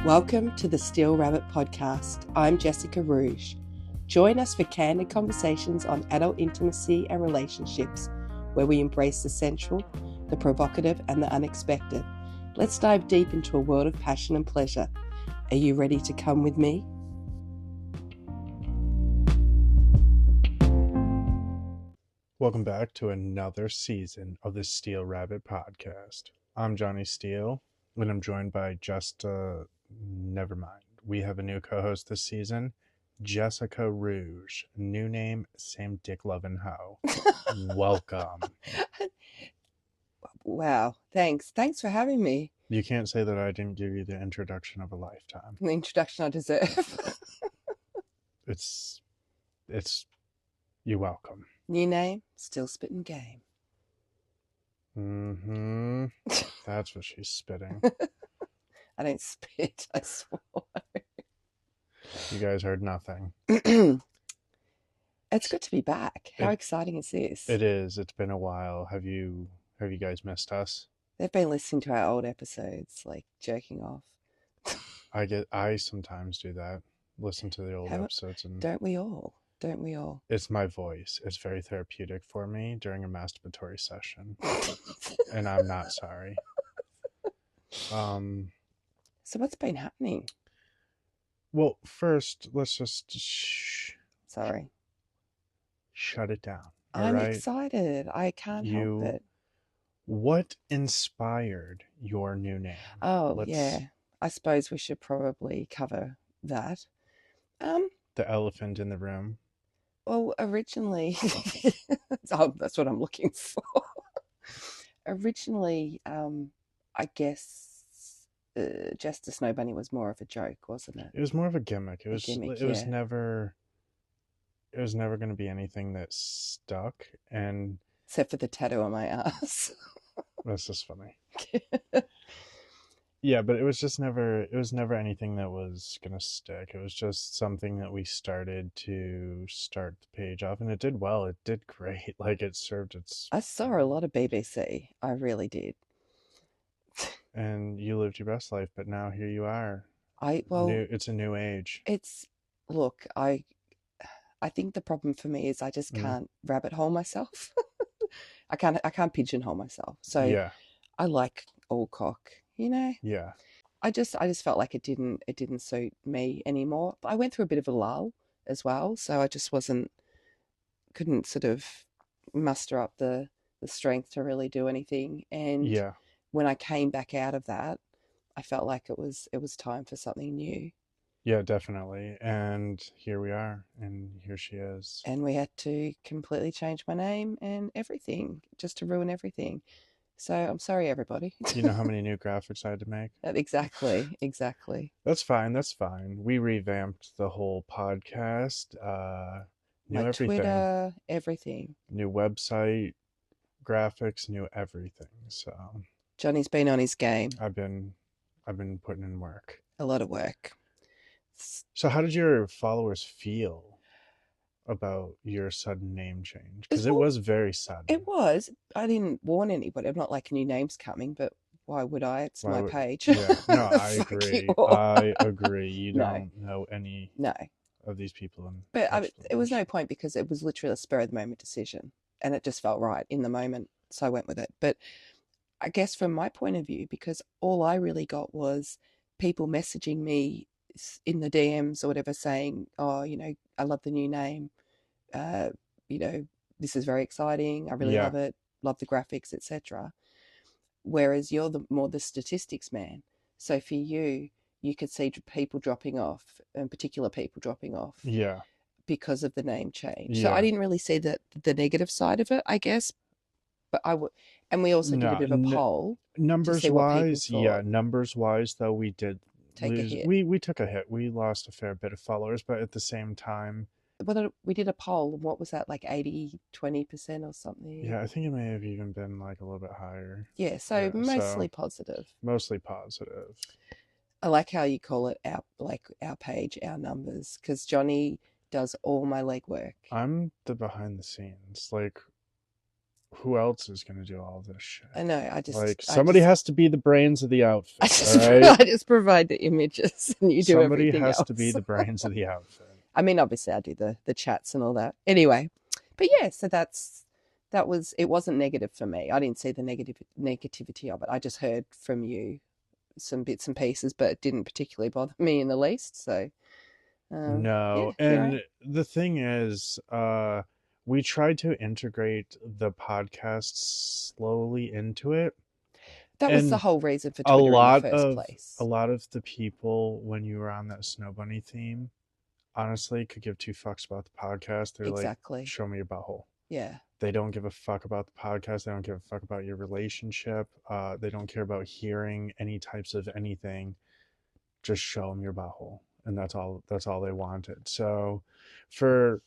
Welcome to the Steele Rabbit Podcast. I'm Jessica Rouge. Join us for candid conversations on adult intimacy and relationships, where we embrace the sensual, the provocative, and the unexpected. Let's dive deep into a world of passion and pleasure. Are you ready to come with me? Welcome back to another season of the Steele Rabbit Podcast. I'm Johnny Steele, and I'm joined by never mind. We have a new co-host this season, Jessica Rouge. New name, same dick loving hoe. Welcome. Wow, thanks. Thanks for having me. You can't say that I didn't give you the introduction of a lifetime. The introduction I deserve. It's, you're welcome. New name, still spitting game. Mm-hmm. That's what she's spitting. I don't spit, I swore. You guys heard nothing. It's good to be back. How exciting is this? It is. It's been a while. Have you guys missed us? They've been listening to our old episodes, like jerking off. I sometimes do that. Listen to the old episodes, and Don't we all? It's my voice. It's very therapeutic for me during a masturbatory session. And I'm not sorry. So what's been happening? Well, first, let's just Sorry. Shut it down. I'm excited. I can't help it. What inspired your new name? Yeah. I suppose we should probably cover that. The elephant in the room. Well, originally, that's what I'm looking for. Originally, I guess Just a Snow Bunny was more of a joke, wasn't it? It was more of a gimmick. It was never going to be anything that stuck, and except for the tattoo on my ass. That's just funny. Yeah, but it was never anything that was gonna stick. It was just something that we started the page off, and it did well. It did great. Like, it served its... I saw a lot of BBC. I really did. And you lived your best life, but now here you are. It's a new age. Look, I think the problem for me is I just can't rabbit hole myself. I can't pigeonhole myself. So yeah. I like all cock, you know? Yeah. I just felt like it didn't suit me anymore. But I went through a bit of a lull as well, so I just couldn't sort of muster up the strength to really do anything. And yeah. When I came back out of that, I felt like it was time for something new. Yeah, definitely. And here we are, and here she is. And we had to completely change my name and everything, just to ruin everything. So I'm sorry, everybody. You know how many new graphics I had to make? Exactly. That's fine. We revamped the whole podcast. New my everything. Twitter, everything. New website, graphics, new everything. So Johnny's been on his game. I've been putting in work. A lot of work. So how did your followers feel about your sudden name change? Because it was very sudden. It was. I didn't warn anybody. I'm not like new names coming, but why would I? It's my page. Yeah, no, I agree. I agree. You don't know any of these people. But it was no point, because it was literally a spur of the moment decision, and it just felt right in the moment, so I went with it. But I guess from my point of view, because all I really got was people messaging me in the DMs or whatever, saying, oh, you know, I love the new name. You know, this is very exciting. I really love it. Love the graphics, etc. Whereas you're more the statistics man. So for you could see people dropping off, and particular people dropping off. Yeah. Because of the name change. Yeah. So I didn't really see the negative side of it, I guess. But and we also did a bit of a poll. Numbers wise, though, we did take a hit. We took a hit. We lost a fair bit of followers, but at the same time, we did a poll, and what was that, like 20% or something? Yeah, I think it may have even been like a little bit higher. Yeah, so mostly positive. Mostly positive. I like how you call it our page, our numbers, because Johnny does all my legwork. I'm the behind the scenes. Like, who else is going to do all this shit? I know. Like, somebody has to be the brains of the outfit, all right? I just provide the images and you do Somebody everything else. has to be the brains of the outfit. I mean, obviously I do the chats and all that. Anyway, but yeah, so it wasn't negative for me. I didn't see the negativity of it. I just heard from you some bits and pieces, but it didn't particularly bother me in the least. So no, yeah, and right. the thing is, we tried to integrate the podcast slowly into it, That was the and whole reason for a Twitter in the lot first of place. the people, when you were on that Snow Bunny theme, honestly could give two fucks about the podcast. They're Exactly. like, show me your butthole. Yeah. They don't give a fuck about the podcast. They don't give a fuck about your relationship. They don't care about hearing any types of anything. Just show them your butthole, and that's all they wanted. So for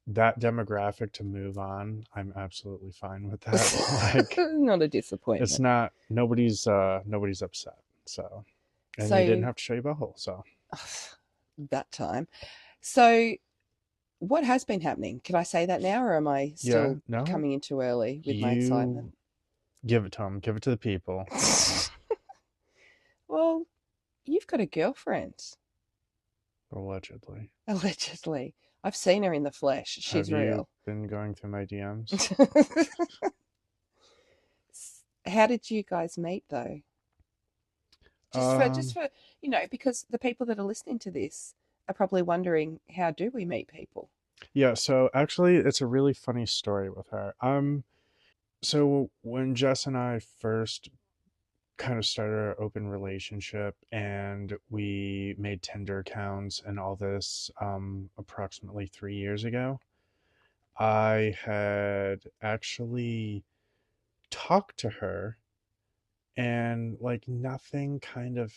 that demographic to move on, I'm absolutely fine with that. Like, not a disappointment. it's not, nobody's upset. So, and So you didn't have to show your butthole. So that time. So what has been happening? Can I say that now, or am I still coming in too early with my excitement? Give it to them. Give it to the people. Well, you've got a girlfriend. Allegedly. I've seen her in the flesh. She's real. Have you been going through my DMs? How did you guys meet, though? Just for because the people that are listening to this are probably wondering, how do we meet people? Yeah, so actually it's a really funny story with her. So when Jess and I first kind of started our open relationship and we made Tinder accounts and all this approximately 3 years ago, I had actually talked to her and like nothing kind of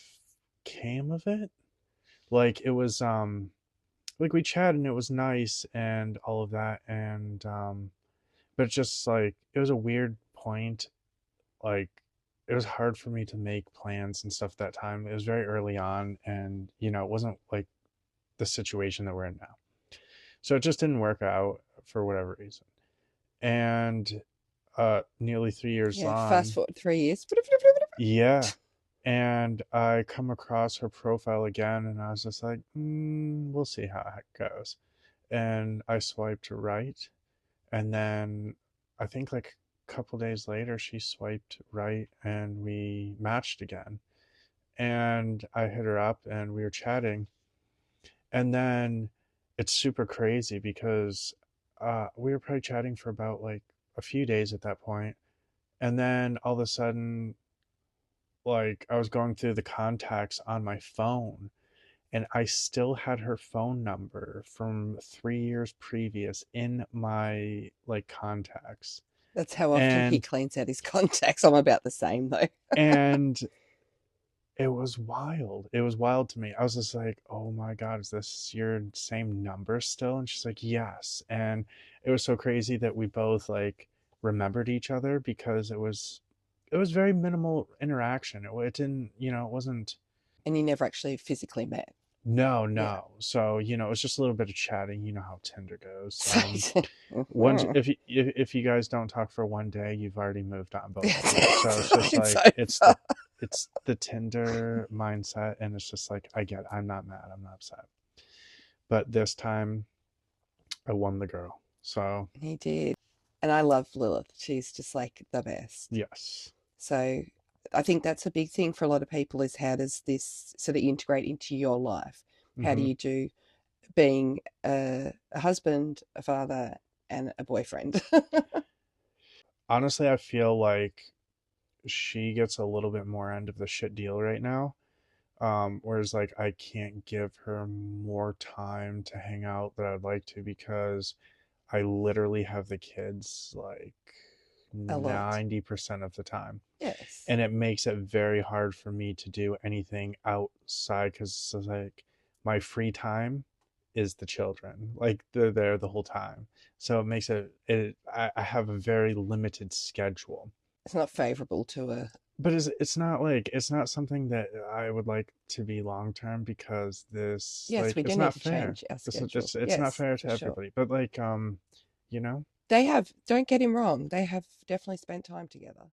came of it. Like it was like we chatted and it was nice and all of that, and but just like it was a weird point. Like it was hard for me to make plans and stuff that time. It was very early on, and it wasn't like the situation that we're in now, so it just didn't work out for whatever reason. And nearly 3 years on, fast forward 3 years. yeah, and I come across her profile again and I was just like, we'll see how it goes. And I swiped right, and then I think like a couple days later she swiped right and we matched again. And I hit her up and we were chatting, and then it's super crazy because we were probably chatting for about like a few days at that point, and then all of a sudden, like, I was going through the contacts on my phone and I still had her phone number from 3 years previous in my like contacts. That's how often he cleans out his contacts. I'm about the same though. And it was wild. It was wild to me. I was just like, oh my God, is this your same number still? And she's like, yes. And it was so crazy that we both like remembered each other because it was very minimal interaction. It didn't, it wasn't. And you never actually physically met? No. Yeah. So, it was just a little bit of chatting. You know how Tinder goes. Once, if you guys don't talk for one day, you've already moved on both of you. So it's just like, it's the Tinder mindset. And it's just like, I'm not mad. I'm not upset. But this time I won the girl. So he did. And I love Lilith. She's just like the best. Yes. So I think that's a big thing for a lot of people, is how does this sort of integrate into your life? How do you do being a husband, a father, and a boyfriend? Honestly, I feel like she gets a little bit more end of the shit deal right now. Whereas like I can't give her more time to hang out that I'd like to, because I literally have the kids like 90% of the time. Yes. And it makes it very hard for me to do anything outside, because it's like my free time is the children. Like they're there the whole time. So it makes I have a very limited schedule. It's not favorable to a... But it's not something that I would like to be long term, because this, yes, like, we do it's need not to fair. change our schedule. It's not fair to everybody. But like, They have, don't get him wrong, they have definitely spent time together.